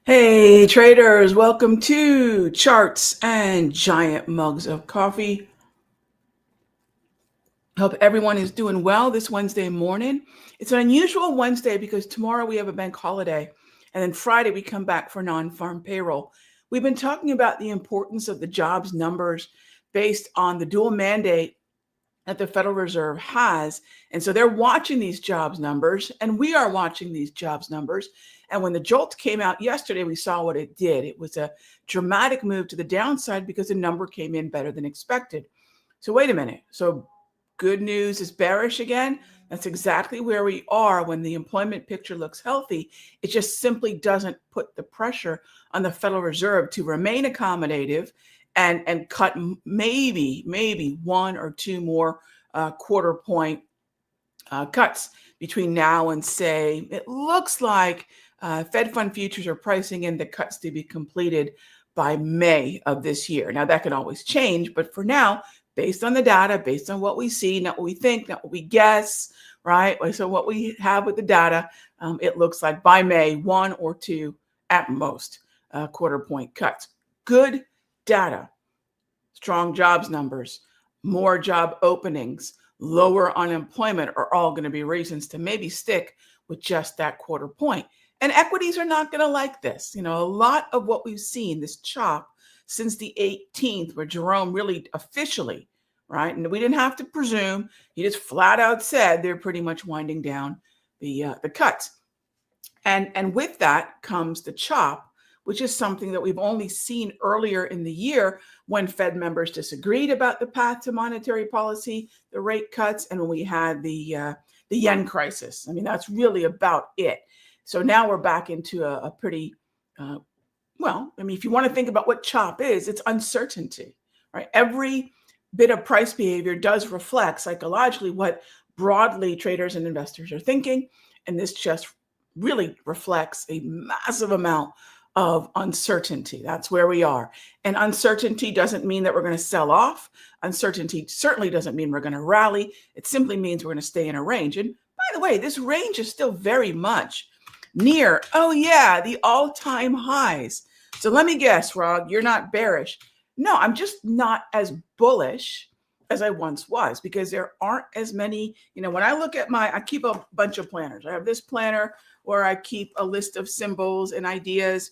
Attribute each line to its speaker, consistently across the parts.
Speaker 1: Hey traders, welcome to Charts and Giant Mugs of Coffee. Hope everyone is doing well this Wednesday morning. It's an unusual Wednesday because tomorrow we have a bank holiday, and then Friday we come back for non-farm payroll. We've been talking about the importance of the jobs numbers based on the dual mandate that the Federal Reserve has. And so they're watching these jobs numbers, and we are watching these jobs numbers. And when the jolt came out yesterday, we saw what it did. It was a dramatic move to the downside because the number came in better than expected. So wait a minute. So good news is bearish again. That's exactly where we are when the employment picture looks healthy. It just simply doesn't put the pressure on the Federal Reserve to remain accommodative and cut maybe one or two more quarter point cuts between now and say, it looks like Fed fund futures are pricing in the cuts to be completed by May of this year. Now that can always change, but for now, based on the data, based on what we see, not what we think, not what we guess, right? So what we have with the data, it looks like by May, one or two at most quarter point cuts. Good data, strong jobs numbers, more job openings, lower unemployment are all going to be reasons to maybe stick with just that quarter point. And equities are not going to like this. You know, a lot of what we've seen, this chop since the 18th, where Jerome really officially, right, and we didn't have to presume, he just flat out said they're pretty much winding down the cuts. And with that comes the chop, which is something that we've only seen earlier in the year when Fed members disagreed about the path to monetary policy, the rate cuts, and when we had the yen crisis. I mean, that's really about it. So now we're back into a pretty, if you want to think about what chop is, it's uncertainty, right? Every bit of price behavior does reflect psychologically what broadly traders and investors are thinking. And this just really reflects a massive amount of uncertainty. That's where we are. And uncertainty doesn't mean that we're going to sell off. Uncertainty certainly doesn't mean we're going to rally. It simply means we're going to stay in a range. And by the way, this range is still very much near, the all-time highs. So let me guess, Rog, you're not bearish. No, I'm just not as bullish as I once was because there aren't as many, when I look at I keep a bunch of planners. I have this planner where I keep a list of symbols and ideas.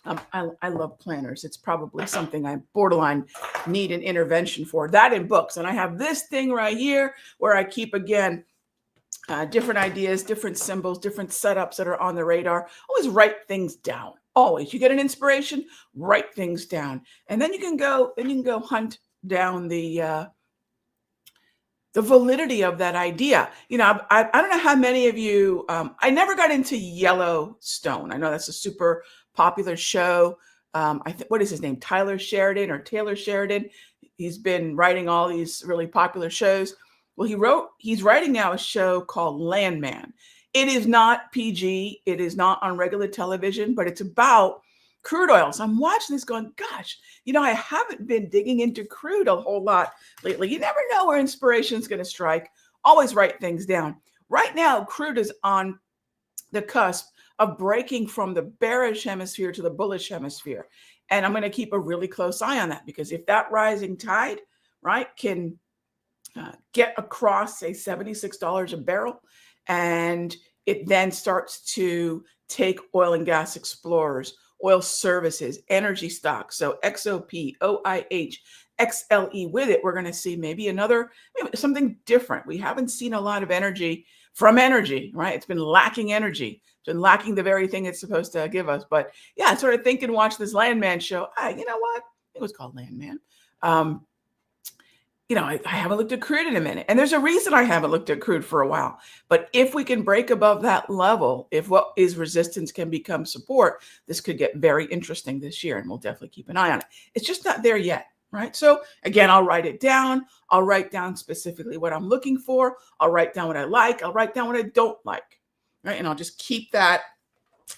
Speaker 1: I love planners. It's probably something I borderline need an intervention for. That in books. And I have this thing right here where I keep, again, different ideas, different symbols, different setups that are on the radar. Always write things down. Always. You get an inspiration, write things down. And then you can go hunt down the validity of that idea. I don't know how many of you, I never got into Yellowstone. I know that's a super popular show. What is his name? Taylor Sheridan. He's been writing all these really popular shows. Well, he's writing now a show called Landman. It is not PG. It is not on regular television, but it's about crude oil. So I'm watching this going, gosh, I haven't been digging into crude a whole lot lately. You never know where inspiration is going to strike. Always write things down. Right now, crude is on the cusp of breaking from the bearish hemisphere to the bullish hemisphere. And I'm going to keep a really close eye on that because if that rising tide, right, can get across, say, $76 a barrel, and it then starts to take oil and gas explorers, oil services, energy stocks, so XOP, OIH, XLE with it, we're going to see maybe something different. We haven't seen a lot of energy from energy, right? It's been lacking energy. It's been lacking the very thing it's supposed to give us. But yeah, I sort of think and watch this Landman show. You know what? It was called Landman. I haven't looked at crude in a minute. And there's a reason I haven't looked at crude for a while. But if we can break above that level, if what is resistance can become support, this could get very interesting this year. And we'll definitely keep an eye on it. It's just not there yet, right? So again, I'll write it down. I'll write down specifically what I'm looking for. I'll write down what I like. I'll write down what I don't like, right? And I'll just keep that.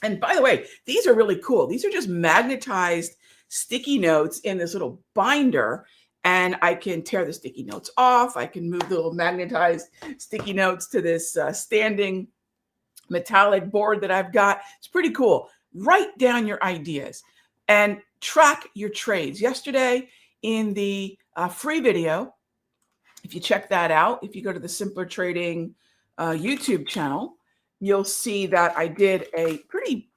Speaker 1: And by the way, these are really cool. These are just magnetized sticky notes in this little binder. And I can tear the sticky notes off. I can move the little magnetized sticky notes to this standing metallic board that I've got. It's pretty cool. write down your ideas and track your trades. Yesterday in the free video, if you check that out, if you go to the Simpler Trading YouTube channel, you'll see that I did a pretty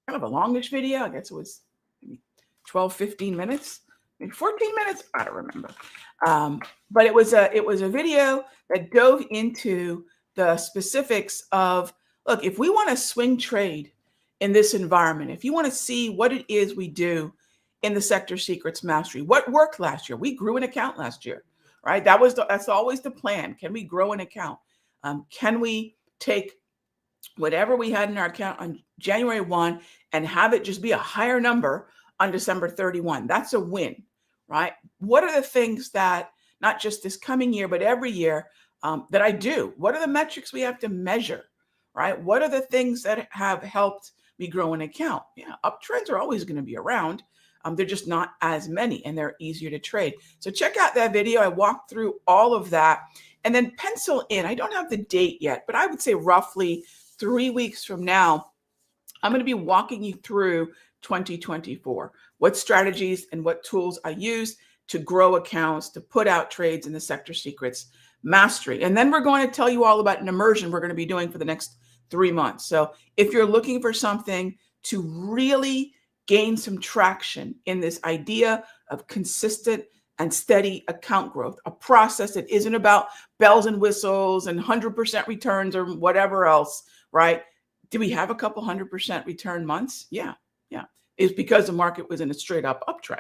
Speaker 1: kind of a longish video. I guess it was maybe 12, 15 minutes, maybe 14 minutes. I don't remember. But it was a video that dove into the specifics of, look, if we want to swing trade in this environment, if you want to see what it is we do in the Sector Secrets Mastery, what worked last year? We grew an account last year, right? That's always the plan. Can we grow an account? Can we take whatever we had in our account on January 1 and have it just be a higher number on December 31? That's a win, right? What are the things that, not just this coming year, but every year that I do? What are the metrics we have to measure, right? What are the things that have helped me grow an account? Yeah, uptrends are always going to be around. They're just not as many, and they're easier to trade. So check out that video. I walked through all of that, and then pencil in. I don't have the date yet, but I would say roughly 3 weeks from now, I'm going to be walking you through 2024, what strategies and what tools I use to grow accounts, to put out trades in the Sector Secrets Mastery. And then we're going to tell you all about an immersion we're going to be doing for the next 3 months. So if you're looking for something to really gain some traction in this idea of consistent and steady account growth, a process that isn't about bells and whistles and 100% returns or whatever else, right? Do we have a couple 100% return months? Yeah. It's because the market was in a straight up uptrend.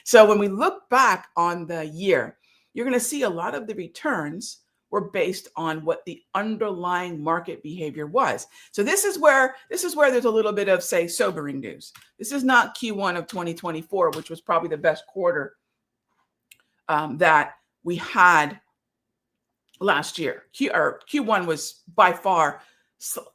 Speaker 1: So when we look back on the year, you're going to see a lot of the returns were based on what the underlying market behavior was. So this is where there's a little bit of, say, sobering news. This is not Q1 of 2024, which was probably the best quarter that we had last year. Q1 was by far,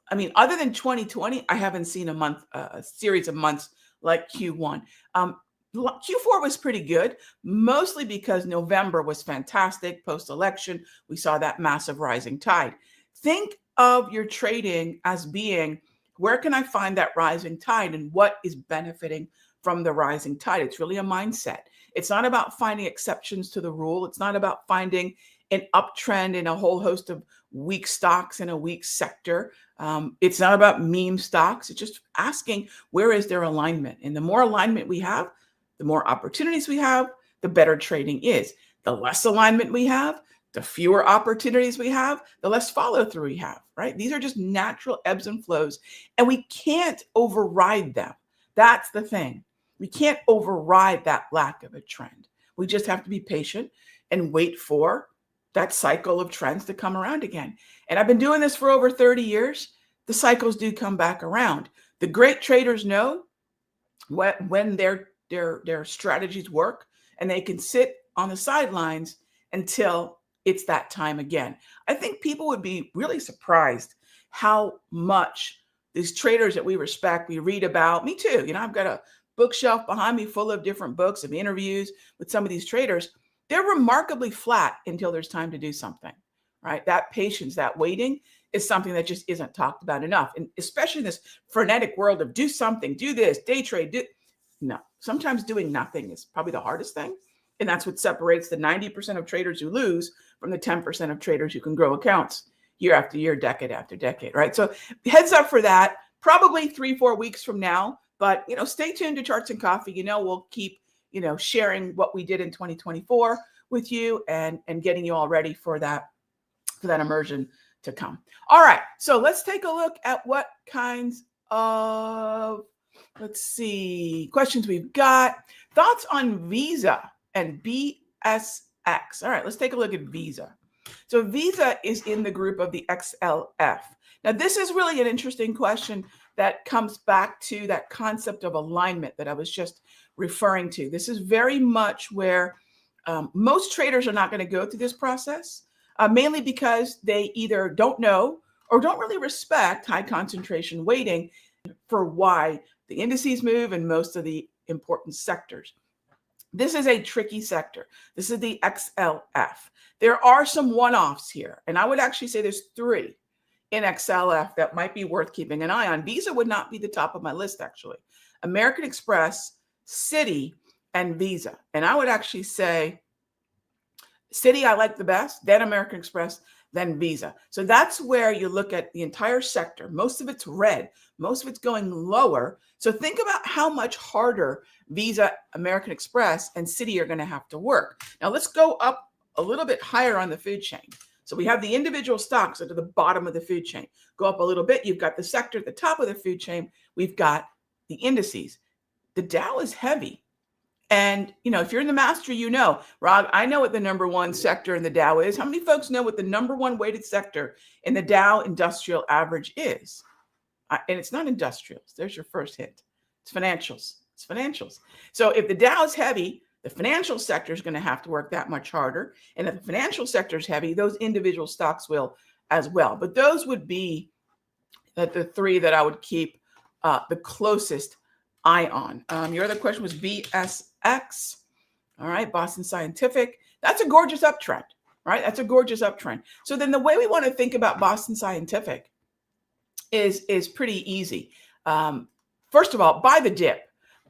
Speaker 1: other than 2020, I haven't seen a series of months like Q1. Q4 was pretty good, mostly because November was fantastic. Post-election, we saw that massive rising tide. Think of your trading as being, where can I find that rising tide and what is benefiting from the rising tide? It's really a mindset. It's not about finding exceptions to the rule. It's not about finding an uptrend in a whole host of weak stocks in a weak sector. It's not about meme stocks. It's just asking, where is their alignment? And the more alignment we have, the more opportunities we have, the better trading is. The less alignment we have, the fewer opportunities we have, the less follow through we have, right? These are just natural ebbs and flows, and we can't override them. That's the thing. We can't override that lack of a trend. We just have to be patient and wait for that cycle of trends to come around again. And I've been doing this for over 30 years. The cycles do come back around. The great traders know when their strategies work, and they can sit on the sidelines until it's that time again. I think people would be really surprised how much these traders that we respect, we read about, me too. I've got a bookshelf behind me full of different books of interviews with some of these traders. They're remarkably flat until there's time to do something, right? That patience, that waiting is something that just isn't talked about enough. And especially in this frenetic world of do something, do this, day trade, no. Sometimes doing nothing is probably the hardest thing. And that's what separates the 90% of traders who lose from the 10% of traders who can grow accounts year after year, decade after decade, right? So heads up for that, probably 3-4 weeks from now. But, stay tuned to Charts and Coffee. We'll keep sharing what we did in 2024 with you and getting you all ready for that immersion to come. All right. So let's take a look at what kinds of, questions we've got. Thoughts on Visa and BSX. All right. Let's take a look at Visa. So Visa is in the group of the XLF. Now, this is really an interesting question that comes back to that concept of alignment that I was just referring to. This is very much where most traders are not going to go through this process, mainly because they either don't know or don't really respect high concentration weighting for why the indices move in most of the important sectors. This is a tricky sector. This is the XLF. There are some one-offs here, and I would actually say there's 3 in XLF that might be worth keeping an eye on. Visa would not be the top of my list, actually. American Express, Citi, and Visa. And I would actually say Citi I like the best, then American Express, then Visa. So that's where you look at the entire sector. Most of it's red. Most of it's going lower. So think about how much harder Visa, American Express, and Citi are going to have to work. Now let's go up a little bit higher on the food chain. So we have the individual stocks at the bottom of the food chain. Go up a little bit. You've got the sector at the top of the food chain. We've got the indices. The Dow is heavy. And, if you're in the master, Rog, I know what the number one sector in the Dow is. How many folks know what the number one weighted sector in the Dow Industrial Average is? And it's not industrials. There's your first hint. It's financials. It's financials. So if the Dow is heavy, the financial sector is going to have to work that much harder. And if the financial sector is heavy, those individual stocks will as well. But those would be the three that I would keep the closest eye on. Your other question was BSX. All right, Boston Scientific. That's a gorgeous uptrend, right? That's a gorgeous uptrend. So then the way we want to think about Boston Scientific is pretty easy. First of all, buy the dip.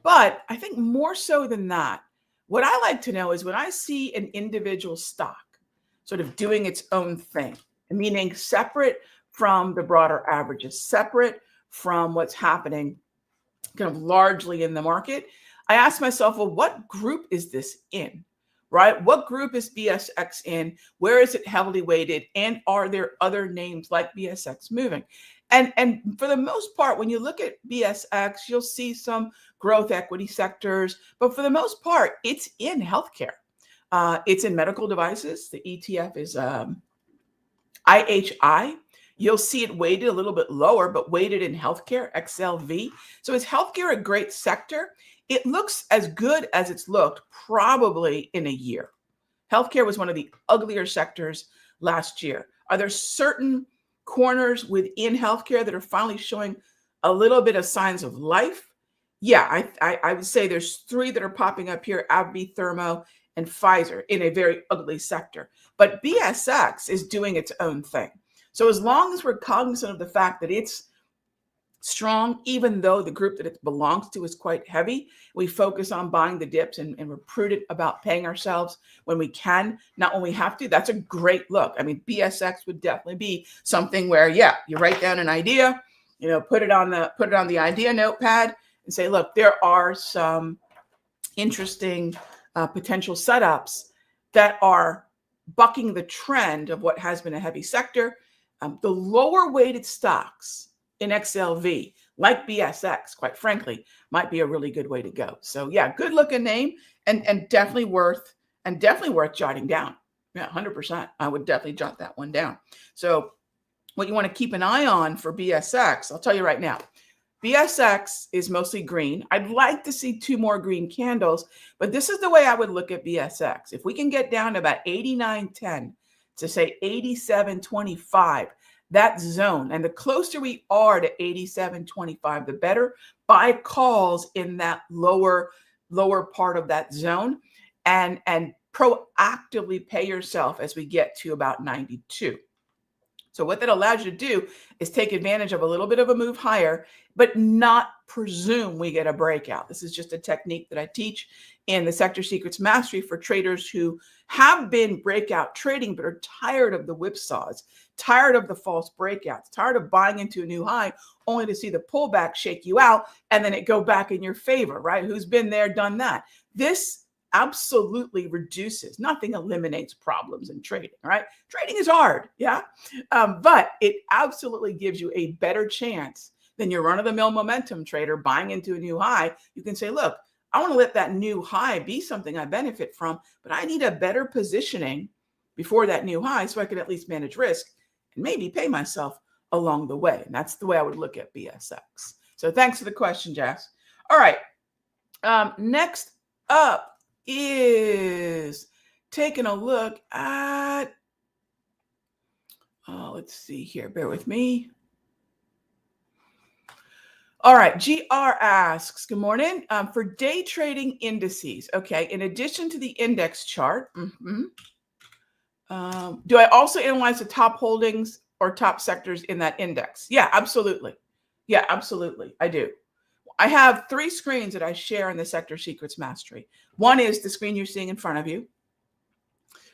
Speaker 1: But I think more so than that, what I like to know is when I see an individual stock sort of doing its own thing, meaning separate from the broader averages, separate from what's happening kind of largely in the market, I ask myself, well, what group is this in, right? What group is BSX in? Where is it heavily weighted? And are there other names like BSX moving? And for the most part, when you look at BSX, you'll see some growth equity sectors, but for the most part, it's in healthcare. It's in medical devices. The ETF is IHI. You'll see it weighted a little bit lower, but weighted in healthcare, XLV. So is healthcare a great sector? It looks as good as it's looked probably in a year. Healthcare was one of the uglier sectors last year. Are there certain corners within healthcare that are finally showing a little bit of signs of life? Yeah, I would say there's three that are popping up here, AbbVie, Thermo, and Pfizer in a very ugly sector. But BSX is doing its own thing. So as long as we're cognizant of the fact that it's strong, even though the group that it belongs to is quite heavy, we focus on buying the dips and we're prudent about paying ourselves when we can, not when we have to. That's a great look. I mean, BSX would definitely be something where, you write down an idea, put it on the idea notepad and say, look, there are some interesting potential setups that are bucking the trend of what has been a heavy sector. The lower weighted stocks in XLV, like BSX, quite frankly, might be a really good way to go. So good looking name and definitely worth jotting down. Yeah, 100%. I would definitely jot that one down. So what you want to keep an eye on for BSX, I'll tell you right now, BSX is mostly green. I'd like to see two more green candles, but this is the way I would look at BSX. If we can get down to about 89.10 to say 87.25, that zone, and the closer we are to 87.25, the better. Buy calls in that lower part of that zone and proactively pay yourself as we get to about 92. So what that allows you to do is take advantage of a little bit of a move higher, but not presume we get a breakout. This is just a technique that I teach in the Sector Secrets Mastery for traders who have been breakout trading, but are tired of the whipsaws, tired of the false breakouts, tired of buying into a new high, only to see the pullback shake you out and then it go back in your favor, right? Who's been there, done that? This absolutely reduces, nothing eliminates problems in trading, right? Trading is hard, but it absolutely gives you a better chance than your run-of-the-mill momentum trader buying into a new high. You can say, look, I want to let that new high be something I benefit from, but I need a better positioning before that new high so I can at least manage risk and maybe pay myself along the way. And that's the way I would look at BSX. So thanks for the question, Jess. All right. Next up is taking a look at, let's see here. Bear with me. All right, GR asks, good morning. For day trading indices, okay, in addition to the index chart, do I also analyze the top holdings or top sectors in that index? Yeah, absolutely. Yeah, absolutely. I do. I have 3 screens that I share in the Sector Secrets Mastery. One is the screen you're seeing in front of you.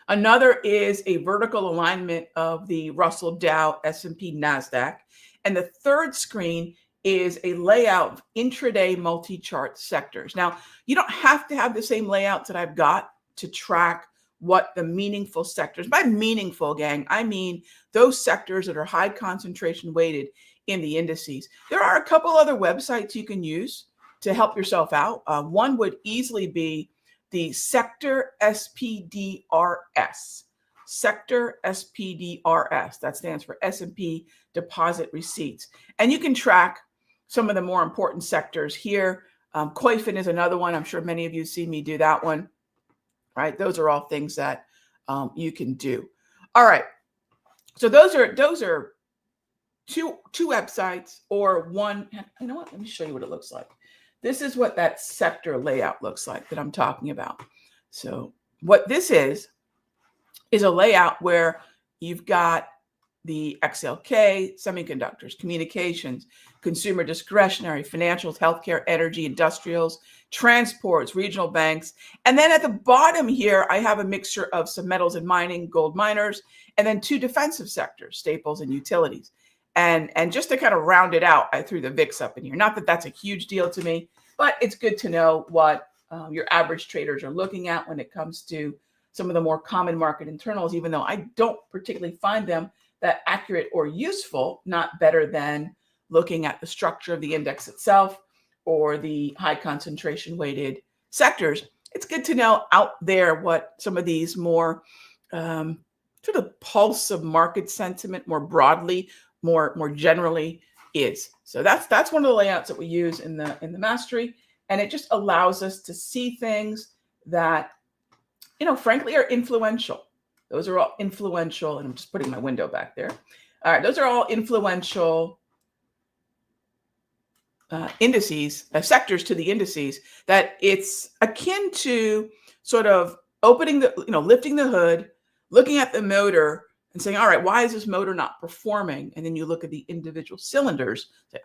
Speaker 1: Another is a vertical alignment of the Russell, Dow, S&P, NASDAQ. And the third screen is a layout of intraday multi-chart sectors. Now, you don't have to have the same layouts that I've got to track what the meaningful sectors, by meaningful, gang, I mean those sectors that are high concentration weighted in the indices. There are a couple other websites you can use to help yourself out. One would easily be the Sector SPDRS. Sector SPDRS. That stands for S&P Deposit Receipts. And you can track some of the more important sectors here. COIFIN is another one. I'm sure many of you see me do that one. Right? Those are all things that you can do. All right. So those are two websites or one. You know what? Let me show you what it looks like. This is what that sector layout looks like that I'm talking about. So what this is a layout where you've got the XLK, semiconductors, communications, consumer discretionary, financials, healthcare, energy, industrials, transports, regional banks. And then at the bottom here, I have a mixture of some metals and mining, gold miners, and then 2 defensive sectors, staples and utilities. And just to kind of round it out, I threw the VIX up in here. Not that that's a huge deal to me, but it's good to know what your average traders are looking at when it comes to some of the more common market internals, even though I don't particularly find them that accurate or useful, not better than looking at the structure of the index itself or the high concentration weighted sectors. It's good to know out there what some of these more sort of pulse of market sentiment more broadly, more generally is. So that's one of the layouts that we use in the mastery, and it just allows us to see things that, you know, frankly are influential. Those are all influential, and I'm just putting my window back there. All right, those are all influential indices, sectors to the indices that it's akin to sort of opening the, lifting the hood, looking at the motor and saying, all right, why is this motor not performing? And then you look at the individual cylinders, say,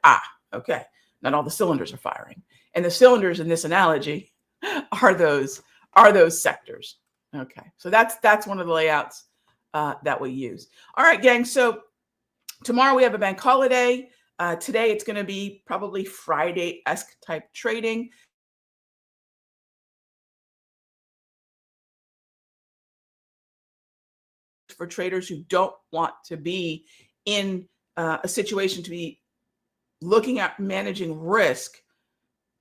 Speaker 1: okay, not all the cylinders are firing. And the cylinders in this analogy are those sectors. Okay, so that's one of the layouts that we use. All right, gang, so tomorrow we have a bank holiday. Today it's going to be probably Friday-esque type trading. For traders who don't want to be in a situation to be looking at managing risk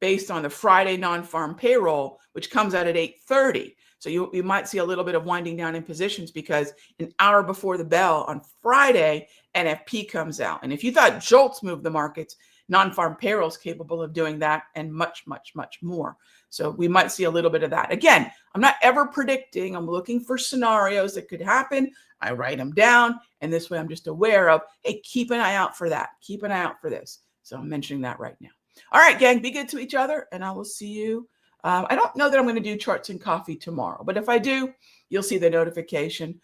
Speaker 1: based on the Friday non-farm payroll, which comes out at 8:30. So you might see a little bit of winding down in positions because an hour before the bell on Friday, NFP comes out. And if you thought JOLTS moved the markets, non-farm payroll is capable of doing that and much, much, much more. So we might see a little bit of that. Again, I'm not ever predicting. I'm looking for scenarios that could happen. I write them down. And this way I'm just aware of, hey, keep an eye out for that. Keep an eye out for this. So I'm mentioning that right now. All right, gang, be good to each other, and I will see you. I don't know that I'm going to do charts and coffee tomorrow, but if I do, you'll see the notification.